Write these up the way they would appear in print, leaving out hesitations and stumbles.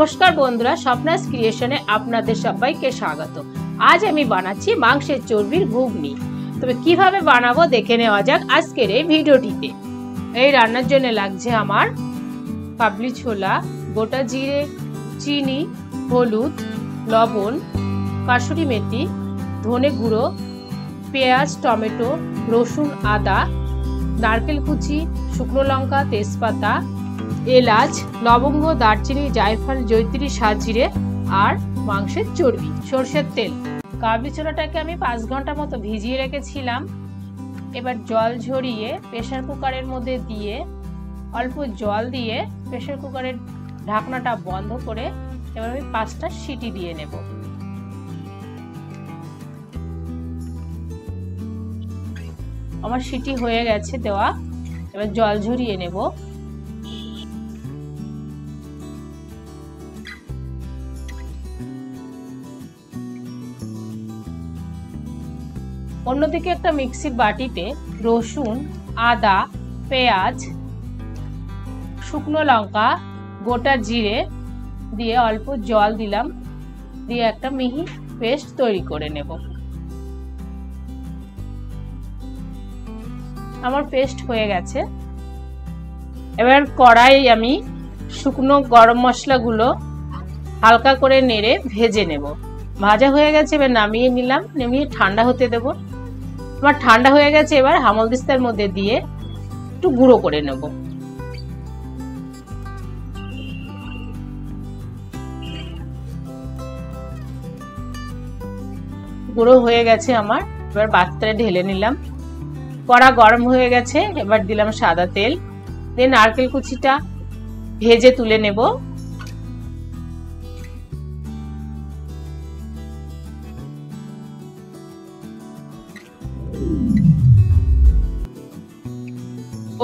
নমস্কার বন্ধুরা, স্বপ্নাস ক্রিয়েশনে আপনাদের সবাইকে স্বাগত। আজ আমি বানাচ্ছি মাংসের চর্বির ঘুগনি। তবে কিভাবে বানাবো দেখে নেওয়া যাক আজকের এই ভিডিওটিতে। এই রান্নার জন্য লাগছে আমার কাবলি ছোলা, গোটা জিরে, চিনি, হলুদ, লবণ, কাসুরি মেথি, ধনে গুঁড়ো, পেঁয়াজ, টমেটো, রসুন, আদা, নারকেল কুচি, শুকনো লঙ্কা, তেজপাতা, এলাচ, লবঙ্গ, দারচিনি, জায়ফল, জয়িত্রী, সাজিরে আর মাংসের চর্বি, সরষের তেল। কাবলি ছোলাটাকে আমি 5 ঘন্টা মতো ভিজিয়ে রেখেছিলাম। এবার জল ঝরিয়ে প্রেসার কুকারের মধ্যে দিয়ে অল্প জল দিয়ে প্রেসার কুকারের ঢাকনাটা বন্ধ করে এবার আমি 5টা সিটি দিয়ে নেব। আমার সিটি হয়ে গেছে দেওয়া, এবার জল ঝরিয়ে নেব। অন্যদিকে একটা মিক্সির বাটিতে রসুন, আদা, পেঁয়াজ, শুকনো লঙ্কা, গোটা জিরে দিয়ে অল্প জল দিলাম, দিয়ে একটা মিহি পেস্ট তৈরি করে নেব। আমার পেস্ট হয়ে গেছে। এবার কড়াই আমি শুকনো গরম মশলাগুলো হালকা করে নেড়ে ভেজে নেব। ভাজা হয়ে গেছে, এবার নামিয়ে নিলাম, নামিয়ে ঠান্ডা হতে দেব। আমার ঠান্ডা হয়ে গেছে, এবার হামালদিস্তার মধ্যে দিয়ে একটু গুঁড়ো করে নেব। গুঁড়ো হয়ে গেছে আমার, এবার পাত্রে ঢেলে নিলাম। কড়া গরম হয়ে গেছে, এবার দিলাম সাদা তেল, দিয়ে নারকেল কুচিটা ভেজে তুলে নেব।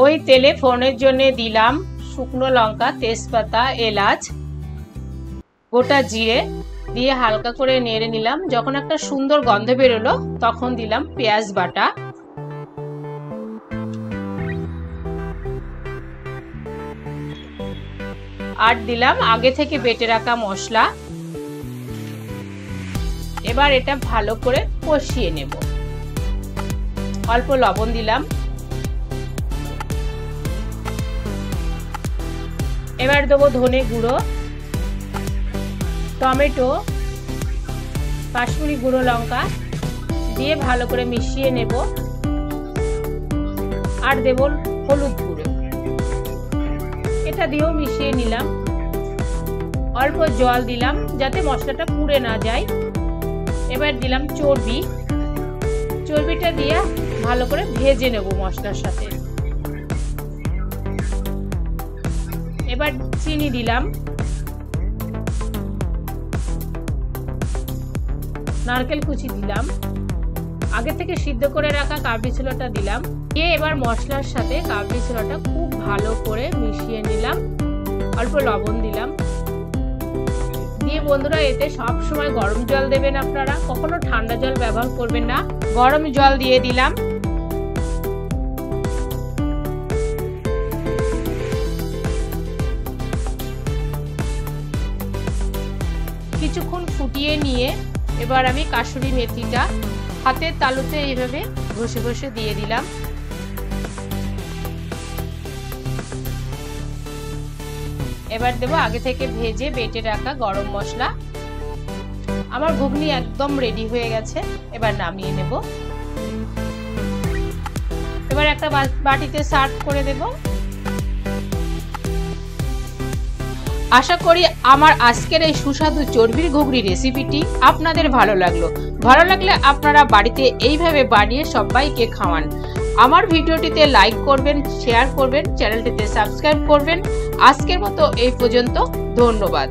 ওই তেলে ফোড়নের জন্য দিলাম শুকনো লঙ্কা, তেজপাতা, এলাচ, গোটা জিরে দিয়ে হালকা করে নেড়ে নিলাম। যখন একটা সুন্দর গন্ধ বেরোলো তখন দিলাম পেঁয়াজ বাটা, আর দিলাম আগে থেকে বেটে রাখা মশলা। এবার এটা ভালো করে কষিয়ে নেব। অল্প লবণ দিলাম। এবার দেবো ধনে গুঁড়ো, টমেটো, কাশ্মীরি গুঁড়ো লঙ্কা দিয়ে ভালো করে মিশিয়ে নেব। আর দেব হলুদ গুঁড়ো, এটা দিয়েও মিশিয়ে নিলাম। অল্প জল দিলাম যাতে মশলাটা পুড়ে না যায়। এবার দিলাম চর্বি, চর্বিটা দিয়ে ভালো করে ভেজে নেব মশলার সাথে। এবার চিনি দিলাম, নারকেল কুচি দিলাম, আগে থেকে সিদ্ধ করে রাখা কাবলি ছোলাটা দিলাম, দিয়ে এবার মশলার সাথে কাবলি ছোলাটা খুব ভালো করে মিশিয়ে নিলাম। অল্প লবণ দিলাম, দিয়ে বন্ধুরা এতে সব সময় গরম জল দেবেন আপনারা, কখনো ঠান্ডা জল ব্যবহার করবেন না। গরম জল দিয়ে দিলাম। কিছুক্ষণ ফুটিয়ে নিয়ে এবার আমি কাসুরি মেথিটা হাতের তালুতে এইভাবে ঘষে ঘষে দিয়ে দিলাম। এবার দেবো আগে থেকে ভেজে বেটে রাখা গরম মশলা। আমার ঘুগনি একদম রেডি হয়ে গেছে, এবার নামিয়ে নেব। এবার একটা বাটিতে সার্ভ করে দেব। আশা করি আমার আজকের এই সুস্বাদু চর্বির ঘুগনি রেসিপিটি আপনাদের ভালো লাগলো। ভালো লাগলে আপনারা বাড়িতে এইভাবে বানিয়ে সবাইকে খাওয়ান। আমার ভিডিওটিতে লাইক করবেন, শেয়ার করবেন, চ্যানেলটিতে সাবস্ক্রাইব করবেন। আজকের মতো এই পর্যন্ত, ধন্যবাদ।